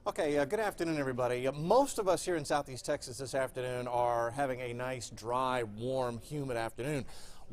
Okay, good afternoon, everybody. Most of us here in Southeast Texas this afternoon are having a nice, dry, warm, humid afternoon.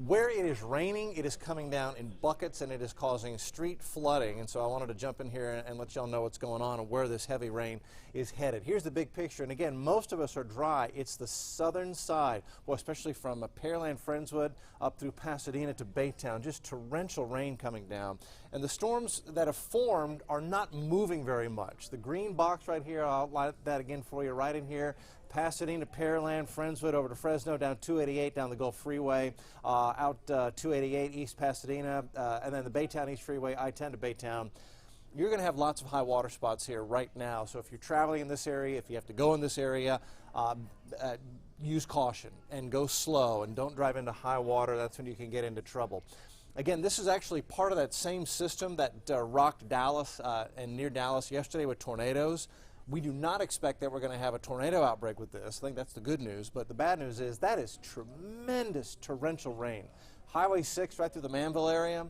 Where it is raining, it is coming down in buckets and it is causing street flooding. And so I wanted to jump in here and let y'all know what's going on and where this heavy rain is headed. Here's the big picture. And again, most of us are dry. It's the southern side, well, especially from Pearland, Friendswood up through Pasadena to Baytown. Just torrential rain coming down. And the storms that have formed are not moving very much. The green box right here, I'll outline that again for you right in here. Pasadena, Pearland, Friendswood over to Fresno, down 288 down the Gulf Freeway, out 288 East Pasadena, and then the Baytown East Freeway, I-10 to Baytown. You're going to have lots of high water spots here right now. So if you're traveling in this area, if you have to go in this area, use caution and go slow and don't drive into high water. That's when you can get into trouble. Again, this is actually part of that same system that rocked Dallas and near Dallas yesterday with tornadoes. We do not expect that we're going to have a tornado outbreak with this. I think that's the good news. But the bad news is that is tremendous torrential rain. Highway 6 right through the Manville area,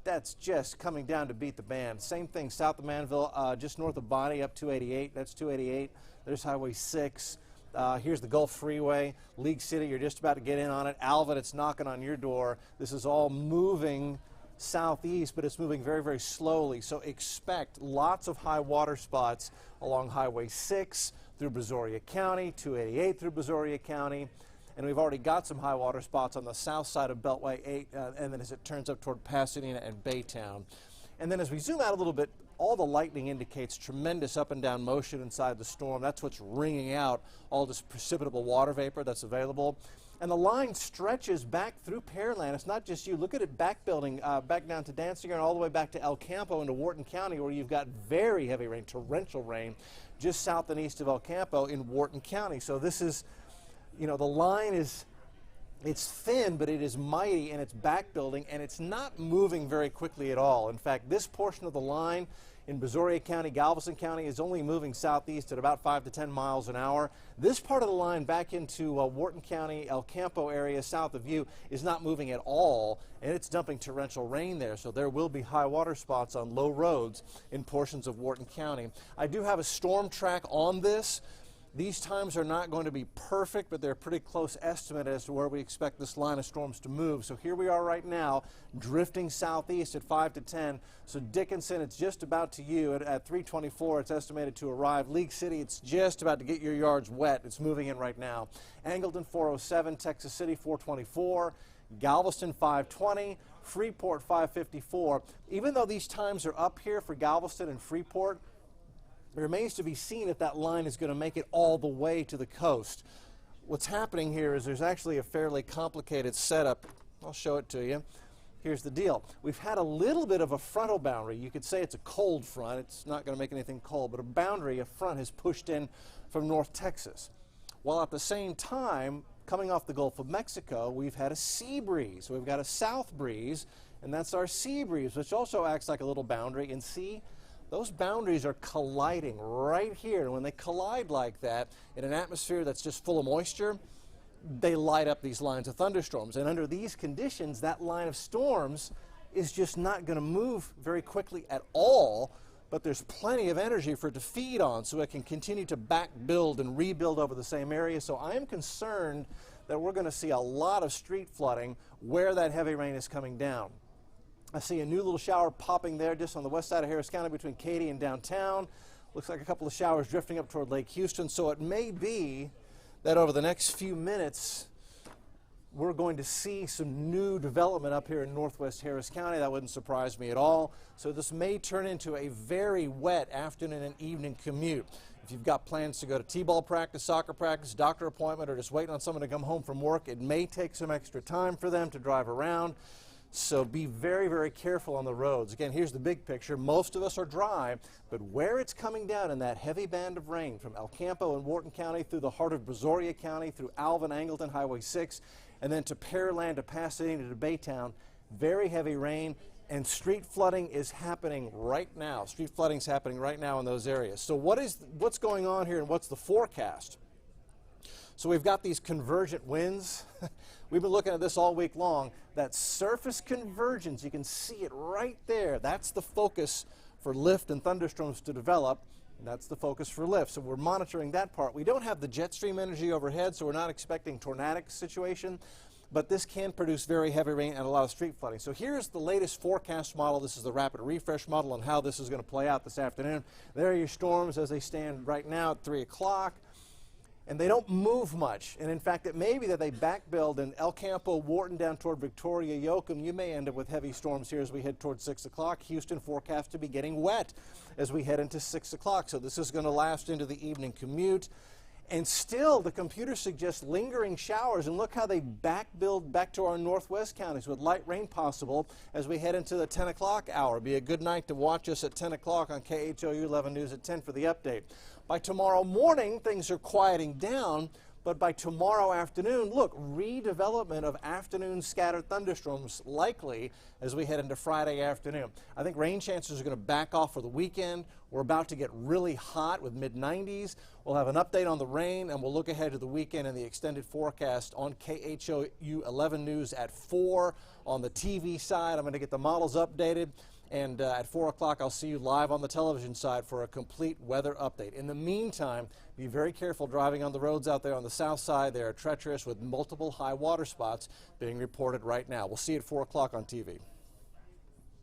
that's just coming down to beat the band. Same thing south of Manville, just north of Bonnie up 288. That's 288. There's Highway 6. Here's the Gulf Freeway. League City, you're just about to get in on it. Alvin, it's knocking on your door. This is all moving southeast, but it's moving very, very slowly. So expect lots of high water spots along Highway 6 through Brazoria County, 288 through Brazoria County. And we've already got some high water spots on the south side of Beltway 8, and then as it turns up toward Pasadena and Baytown. And then as we zoom out a little bit, all the lightning indicates tremendous up and down motion inside the storm. That's what's wringing out all this precipitable water vapor that's available. And the line stretches back through Pearland. It's not just you. Look at it back building, back down to Danziger and all the way back to El Campo into Wharton County, where you've got very heavy rain, torrential rain, just south and east of El Campo in Wharton County. So this is, you know, the line is, it's thin, but it is mighty, and it's back building, and it's not moving very quickly at all. In fact, this portion of the line in Brazoria County, Galveston County is only moving southeast at about 5 to 10 miles an hour. This part of the line back into Wharton County, El Campo area south of you is not moving at all, and it's dumping torrential rain there. So there will be high water spots on low roads in portions of Wharton County. I do have a storm track on this. These times are not going to be perfect, but they're a pretty close estimate as to where we expect this line of storms to move. So here we are right now, drifting southeast at 5 to 10. So Dickinson, it's just about to you. At 3:24, it's estimated to arrive. League City, it's just about to get your yards wet. It's moving in right now. Angleton, 407. Texas City, 424. Galveston, 520. Freeport, 554. Even though these times are up here for Galveston and Freeport, it remains to be seen if that line is going to make it all the way to the coast. What's happening here is there's actually a fairly complicated setup. I'll show it to you. Here's the deal. We've had a little bit of a frontal boundary. You could say it's a cold front. It's not going to make anything cold, but a front has pushed in from North Texas. While at the same time, coming off the Gulf of Mexico, we've had a sea breeze. So we've got a south breeze, and that's our sea breeze, which also acts like a little boundary. And see, those boundaries are colliding right here. And when they collide like that in an atmosphere that's just full of moisture, they light up these lines of thunderstorms. And under these conditions, that line of storms is just not going to move very quickly at all, but there's plenty of energy for it to feed on, so it can continue to back build and rebuild over the same area. So I am concerned that we're going to see a lot of street flooding where that heavy rain is coming down. I see a new little shower popping there just on the west side of Harris County between Katy and downtown. Looks like a couple of showers drifting up toward Lake Houston. So it may be that over the next few minutes, we're going to see some new development up here in northwest Harris County. That wouldn't surprise me at all. So this may turn into a very wet afternoon and evening commute. If you've got plans to go to t-ball practice, soccer practice, doctor appointment, or just waiting on someone to come home from work, it may take some extra time for them to drive around. So be very, very careful on the roads. Again, here's the big picture. Most of us are dry, but where it's coming down in that heavy band of rain from El Campo and Wharton County through the heart of Brazoria County, through Alvin, Angleton, Highway 6, and then to Pearland, to Pasadena, to Baytown, very heavy rain, and street flooding is happening right now. Street flooding is happening right now in those areas. So what's going on here and what's the forecast? So we've got these convergent winds. We've been looking at this all week long. That surface convergence, you can see it right there. That's the focus for lift and thunderstorms to develop. That's the focus for lift. So we're monitoring that part. We don't have the jet stream energy overhead, so we're not expecting tornadic situation, but this can produce very heavy rain and a lot of street flooding. So here's the latest forecast model. This is the rapid refresh model on how this is going to play out this afternoon. There are your storms as they stand right now at 3 o'clock. And they don't move much. And in fact, it may be that they back build in El Campo, Wharton down toward Victoria, Yoakum. You may end up with heavy storms here as we head towards 6 o'clock. Houston forecast to be getting wet as we head into 6 o'clock. So this is going to last into the evening commute. And still, the computer suggests lingering showers. And look how they back build back to our northwest counties with light rain possible as we head into the 10 o'clock hour. Be a good night to watch us at 10 o'clock on KHOU 11 News at 10 for the update. By tomorrow morning, things are quieting down. But by tomorrow afternoon, look, redevelopment of afternoon scattered thunderstorms likely as we head into Friday afternoon. I think rain chances are going to back off for the weekend. We're about to get really hot with mid-90s. We'll have an update on the rain, and we'll look ahead to the weekend and the extended forecast on KHOU 11 News at 4. On the TV side, I'm going to get the models updated. And at 4 o'clock, I'll see you live on the television side for a complete weather update. In the meantime, be very careful driving on the roads out there on the south side. They are treacherous with multiple high water spots being reported right now. We'll see you at 4 o'clock on TV.